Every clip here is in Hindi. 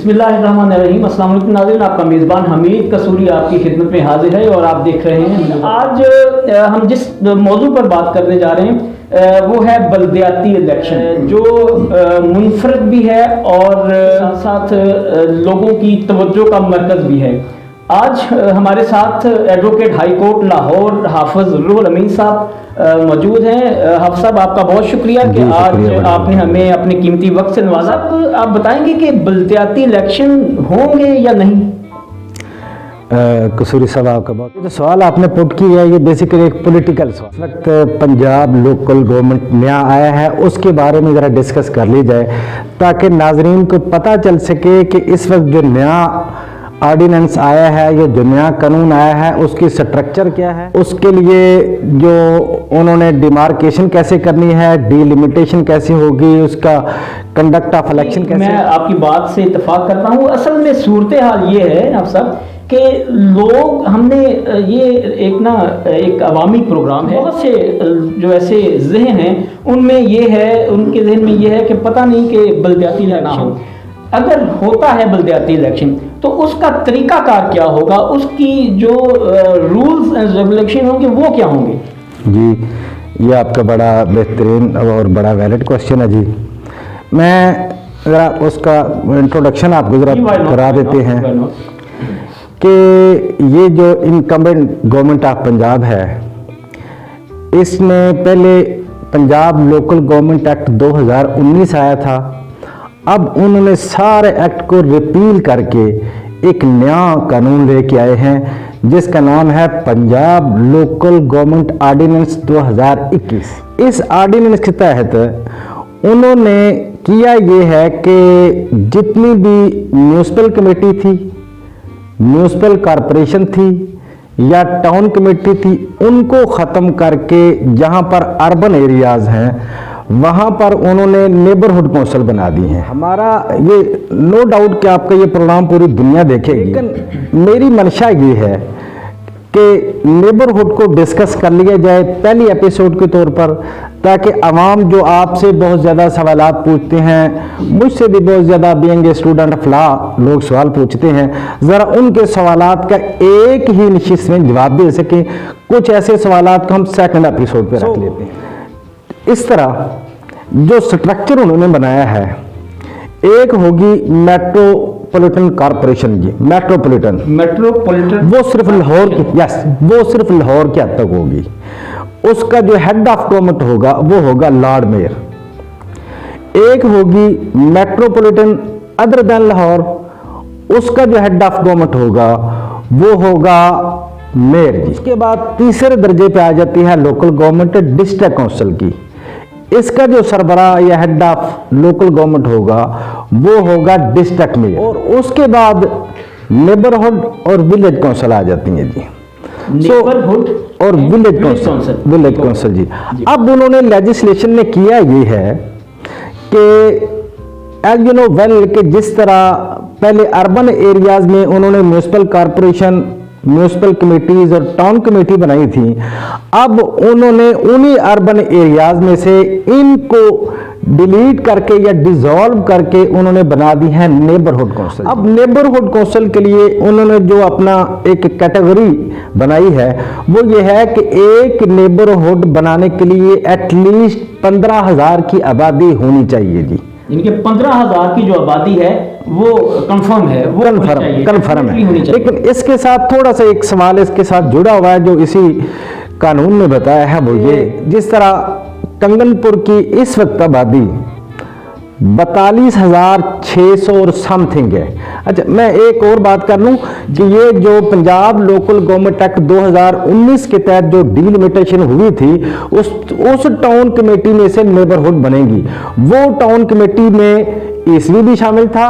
बिस्मिल्लाहिर्रहमानिर्रहीम। अस्सलाम वालेकुम नाज़रीन, आपका मेज़बान हमीद कसूरी आपकी खिदमत में हाजिर है और आप देख रहे हैं। आज हम जिस मौजू पर बात करने जा रहे हैं वो है बल्दियाती इलेक्शन, जो मुनफरद भी है और साथ साथ लोगों की तवज्जो का मरकज़ भी है। आज हमारे साथ एडवोकेट हाई कोर्ट लाहौर हाफिज रुहुल अमीन साहब मौजूद हैं। हाफिज साहब, आपका बहुत शुक्रिया कि आज आपने हमें अपने कीमती वक्त से नवाजा। आप बताएंगे कि बल्दियाती इलेक्शन होंगे या नहीं? कसूरी साहब, आपका बहुत जो सवाल आपने पुट किया है ये बेसिकली एक पॉलिटिकल सवाल। इस वक्त पंजाब लोकल गवर्नमेंट नया आया है, उसके बारे में ज़रा डिस्कस कर ली जाए ताकि नाजरीन को पता चल सके कि इस वक्त जो नया ऑर्डिनेंस आया है, ये जो नया कानून आया है, उसकी स्ट्रक्चर क्या है, उसके लिए जो उन्होंने डिमार्केशन कैसे करनी है, डिलिमिटेशन कैसे होगी, उसका कंडक्ट ऑफ इलेक्शन कैसे। मैं आपकी बात से इत्तेफाक करता हूँ। असल में सूरत हाल ये है आप सब कि लोग हमने ये एक अवामी प्रोग्राम है, बहुत से जो ऐसे जहन हैं उनमें ये है, उनके जहन में ये है कि पता नहीं कि बल्दियाती इलेक्शन अगर होता है बल्दियाती इलेक्शन तो उसका तरीकाकार क्या होगा, उसकी जो रूल्स एंड रेगुलेशन होंगे वो क्या होंगे। जी, ये आपका बड़ा बेहतरीन और बड़ा वैलिड क्वेश्चन है। जी, मैं ज़रा उसका इंट्रोडक्शन आपको ज़रा करा देते हैं कि ये जो इनकम्बेंट गवर्नमेंट ऑफ पंजाब है, इसने पहले पंजाब लोकल गवर्नमेंट एक्ट 2019 आया था। अब उन्होंने सारे एक्ट को रिपील करके एक नया कानून लेके आए हैं जिसका नाम है पंजाब लोकल गवर्नमेंट ऑर्डिनेंस 2021। इस ऑर्डिनेंस के तहत उन्होंने किया ये है कि जितनी भी म्यूनिसिपल कमेटी थी, म्यूनिसिपल कॉरपोरेशन थी या टाउन कमेटी थी, उनको ख़त्म करके जहाँ पर अर्बन एरियाज़ हैं वहाँ पर उन्होंने नेबरहुड काउंसिल बना दी हैं। हमारा ये नो डाउट कि आपका ये प्रोग्राम पूरी दुनिया देखेगी, लेकिन मेरी मंशा ये है कि नेबरहुड को डिस्कस कर लिया जाए पहली एपिसोड के तौर पर, ताकि आवाम जो आपसे बहुत ज़्यादा सवालात पूछते हैं, मुझसे भी बहुत ज़्यादा being a student of law लोग सवाल पूछते हैं, ज़रा उनके सवालात का एक ही निश्चित में जवाब दे सकें। कुछ ऐसे सवालात को हम सेकंड एपिसोड पे रख लेते हैं। इस तरह जो स्ट्रक्चर उन्होंने बनाया है, एक होगी मेट्रोपॉलिटन कॉर्पोरेशन। जी, मेट्रोपॉलिटन वो सिर्फ लाहौर की, यस, वो सिर्फ लाहौर के हद तक होगी। उसका जो हेड ऑफ गवर्नमेंट होगा वो होगा लॉर्ड मेयर। एक होगी मेट्रोपॉलिटन अदर देन लाहौर, उसका जो हेड ऑफ गवर्नमेंट होगा वो होगा मेयर जी। इसके बाद तीसरे दर्जे पे आ जाती है लोकल गवर्नमेंट डिस्ट्रिक्ट काउंसिल की। इसका जो सरबराह या हेड ऑफ लोकल गवर्नमेंट होगा वो होगा डिस्ट्रिक्ट मेयर। और उसके बाद नेबरहुड और विलेज काउंसिल आ जाती हैं जी। नेबरहुड और विलेज काउंसिल जी। अब उन्होंने लेजिस्लेशन में किया ये है कि एज यू नो वेल कि जिस तरह पहले अर्बन एरियाज में उन्होंने म्यूनिसिपल कॉर्पोरेशन, म्यूनिसिपल कमेटीज और टाउन कमेटी बनाई थी, अब उन्होंने उन्हीं अर्बन एरियाज में से इनको डिलीट करके या डिसॉल्व करके उन्होंने बना दी है नेबरहुड काउंसिल। अब नेबरहुड काउंसिल के लिए उन्होंने जो अपना एक कैटेगरी बनाई है वो ये है कि एक नेबरहुड बनाने के लिए एटलीस्ट 15,000 की आबादी होनी चाहिए जी। इनके 15,000 की जो आबादी है वो कंफर्म है, वो कंफर्म है। लेकिन इसके साथ थोड़ा सा एक सवाल इसके साथ जुड़ा हुआ है जो इसी कानून में बताया है, वो ये जिस तरह कंगनपुर की इस वक्त आबादी 42,600 और समथिंग है। अच्छा, मैं एक और बात कर लूं कि ये जो पंजाब लोकल गवर्नमेंट एक्ट 2019 के तहत जो डिलिमिटेशन हुई थी उस टाउन कमेटी में से नेबरहुड बनेगी। वो टाउन कमेटी में ईसवी भी शामिल था,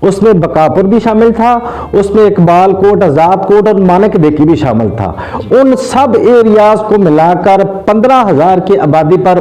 उसमें बकापुर भी शामिल था, उसमें इकबाल कोट, आजाद कोट और मानक देखी भी शामिल था। उन सब एरियाज को मिलाकर 15,000 की आबादी पर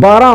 12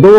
2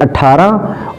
18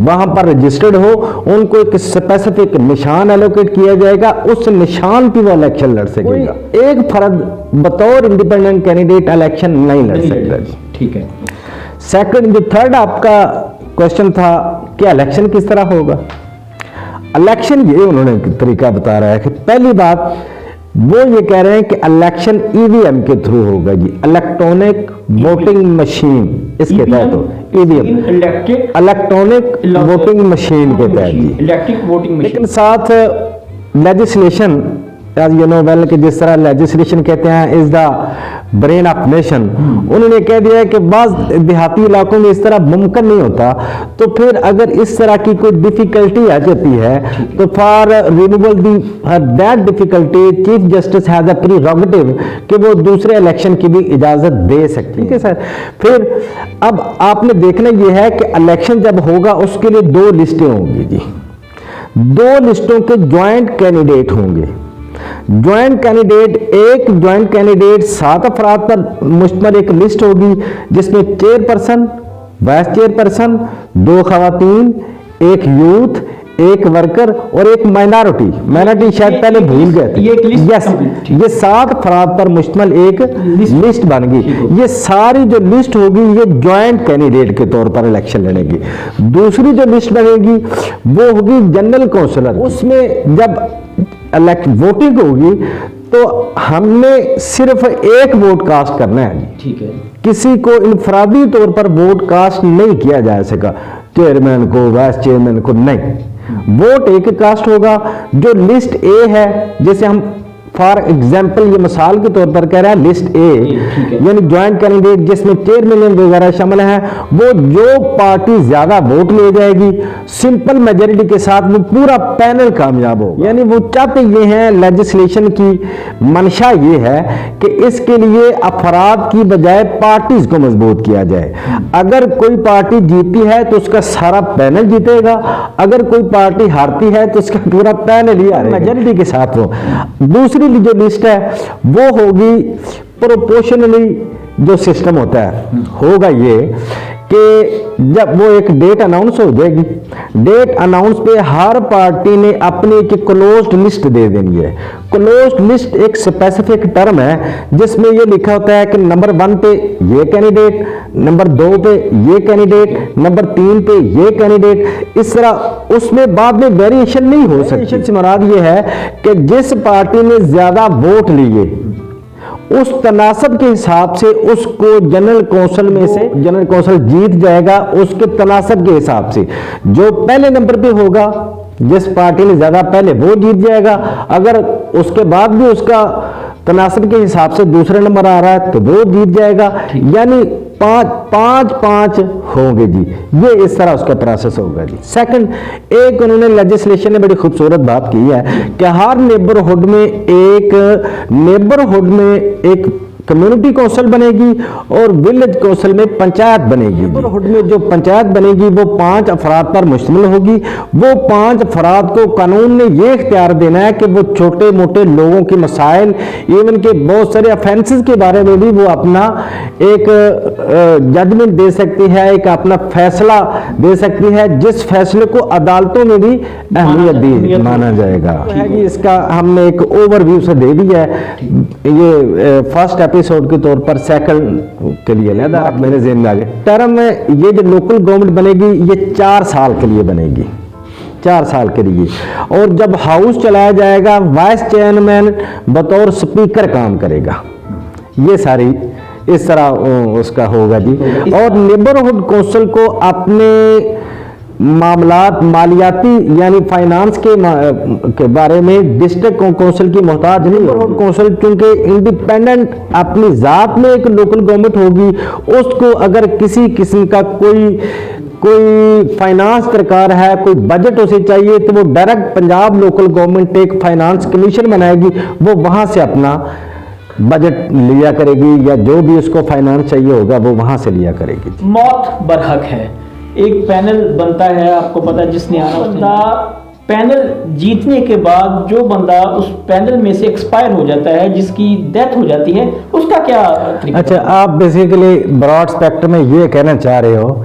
वहां पर रजिस्टर्ड हो, उनको एक स्पेसिफिक निशान एलोकेट किया जाएगा, उस निशान पे वो इलेक्शन लड़ सकेगा। एक फर्द बतौर इंडिपेंडेंट कैंडिडेट इलेक्शन नहीं लड़ सकता जी। ठीक है। सेकंड, जो थर्ड आपका क्वेश्चन था कि इलेक्शन किस तरह होगा। इलेक्शन ये उन्होंने तरीका बता रहा है कि पहली बात वो ये कह रहे हैं कि इलेक्शन ईवीएम के थ्रू होगा जी, इलेक्ट्रॉनिक वोटिंग मशीन, इसके तहत हो ईवीएम, इलेक्ट्रॉनिक वोटिंग मशीन के तहत जी, इलेक्ट्रिक वोटिंग मशीन। लेकिन साथ legislation, as you know well, कि जिस तरह लेजिस्लेशन कहते हैं is the brain of nation, उन्होंने कह दिया है कि बाज़ देहाती इलाकों में इस तरह मुमकिन नहीं होता, तो फिर अगर इस तरह की कोई डिफिकल्टी आ जाती है तो for removal that difficulty chief justice has a prerogative कि वो दूसरे इलेक्शन की भी इजाजत दे सकती है। ठीक है सर। फिर अब आपने देखना यह है कि इलेक्शन जब होगा उसके लिए 2 लिस्टें होंगी जी, 2 लिस्टों के ज्वाइंट कैंडिडेट होंगे। ज्वाइंट कैंडिडेट, एक ज्वाइंट कैंडिडेट 7 अफराद पर मुश्तमिल एक लिस्ट होगी जिसमें चेयरपर्सन, वाइस चेयरपर्सन, 2 खवातीन, एक यूथ, एक वर्कर और एक माइनॉरिटी शायद पहले भूल गए थे। यस, ये 7 अफराद पर मुश्तमिल एक लिस्ट बन गई। ये सारी जो लिस्ट होगी ये ज्वाइंट कैंडिडेट के तौर पर इलेक्शन लड़ेगी। दूसरी जो लिस्ट बनेगी वो होगी जनरल काउंसिलर, उसमें जब वोटिंग होगी तो हमने सिर्फ एक वोट कास्ट करना है। ठीक है। किसी को इनफरादी तौर पर वोट कास्ट नहीं किया जा सका, चेयरमैन को, वाइस चेयरमैन को नहीं, वोट एक कास्ट होगा। जो लिस्ट ए है, जैसे हम फॉर एग्जाम्पल ये मिसाल के तौर पर कह रहे हैं लिस्ट ए, यानी ज्वाइंट कैंडिडेट जिसमें चेयरमैन वगैरह शामिल है, वो जो पार्टी ज्यादा वोट ले जाएगी सिंपल मेजोरिटी के साथ वो पूरा पैनल कामयाब हो। यानी वो चाहते ये हैं, लेजिस्लेशन की मंशा ये है कि इसके लिए अफराद की बजाय पार्टीज को मजबूत किया जाए। अगर कोई पार्टी जीती है तो उसका सारा पैनल जीतेगा, अगर कोई पार्टी हारती है तो उसका पूरा पैनल ही हारेगा, मेजोरिटी के साथ हो। दूसरी जो लिस्ट है वो होगी प्रोपोर्शनली जो सिस्टम होता है, होगा ये कि जब वो एक डेट अनाउंस हो जाएगी, डेट अनाउंस पे हर पार्टी ने अपनी एक क्लोज्ड लिस्ट दे देनी है। क्लोज्ड लिस्ट एक स्पेसिफिक टर्म है जिसमें ये लिखा होता है कि नंबर 1 पे ये कैंडिडेट, नंबर 2 पे ये कैंडिडेट, नंबर 3 पे ये कैंडिडेट, इस तरह उसमें बाद में वेरिएशन नहीं हो सकती। वेरिएशन से मुराद ये है कि जिस पार्टी ने ज्यादा वोट लिए उस तनासब के हिसाब से उसको जनरल कौंसिल में से जनरल कौंसिल जीत जाएगा, उसके तनासब के हिसाब से जो पहले नंबर पे होगा, जिस पार्टी ने ज्यादा पहले वो जीत जाएगा। अगर उसके बाद भी उसका तनासब के हिसाब से दूसरा नंबर आ रहा है तो वो जीत जाएगा। यानी 5 होंगे जी, ये इस तरह उसका प्रोसेस होगा जी। सेकंड, एक उन्होंने लेजिस्लेशन में बड़ी खूबसूरत बात की है कि हर नेबरहुड में एक कम्युनिटी कौंसिल बनेगी और विलेज कौंसिल में पंचायत बनेगी। नेबरहुड में जो पंचायत बनेगी वो 5 अफराद पर मुश्तमिल होगी। वो 5 अफराद को कानून ने ये इख्तियार देना है कि वो छोटे मोटे लोगों के मसाइल, इवन के बहुत सारे ऑफेंसेस के बारे में भी वो अपना एक जजमेंट दे सकती है, एक अपना फैसला दे सकती है, जिस फैसले को अदालतों में भी अहमियत दी माना जाएगा। इसका हमने एक ओवरव्यू से दे दिया है, ये फर्स्ट एपिसोड के तौर पर, सेकंड के लिए लेदा आप मेरे ज़हन में आ गए। टर्म में ये जो लोकल गवर्नमेंट बनेगी ये 4 साल के लिए बनेगी, 4 साल के लिए। और जब हाउस चलाया जाएगा वाइस चेयरमैन बतौर स्पीकर काम करेगा। ये सारी इस तरह उसका होगा जी। और नेबरहुड कौंसिल को अपने मामलात मालियाती यानी फाइनेंस के बारे में डिस्ट्रिक्ट काउंसिल की मोहताज नहीं। नेबरहुड कौंसिल चूंकि इंडिपेंडेंट अपनी जात में एक लोकल गवर्नमेंट होगी, उसको अगर किसी किस्म का कोई फाइनेंस दरकार है, कोई बजट उसे चाहिए, तो वो डायरेक्ट पंजाब लोकल गवर्नमेंट एक फाइनेंस कमीशन बनाएगी, वो वहां से अपना बजट लिया करेगी या जो भी उसको फाइनेंस चाहिए होगा वो वहां से लिया करेगी। मौत बरहक है, एक पैनल बनता है, आपको पता है, जिसने आना बंदा पैनल जीतने के बाद जो बंदा उस पैनल में से एक्सपायर हो जाता है, जिसकी डेथ हो जाती है, उसका क्या तरीका? अच्छा, आप बेसिकली ब्रॉड स्पेक्ट्रम में ये कहना चाह रहे हो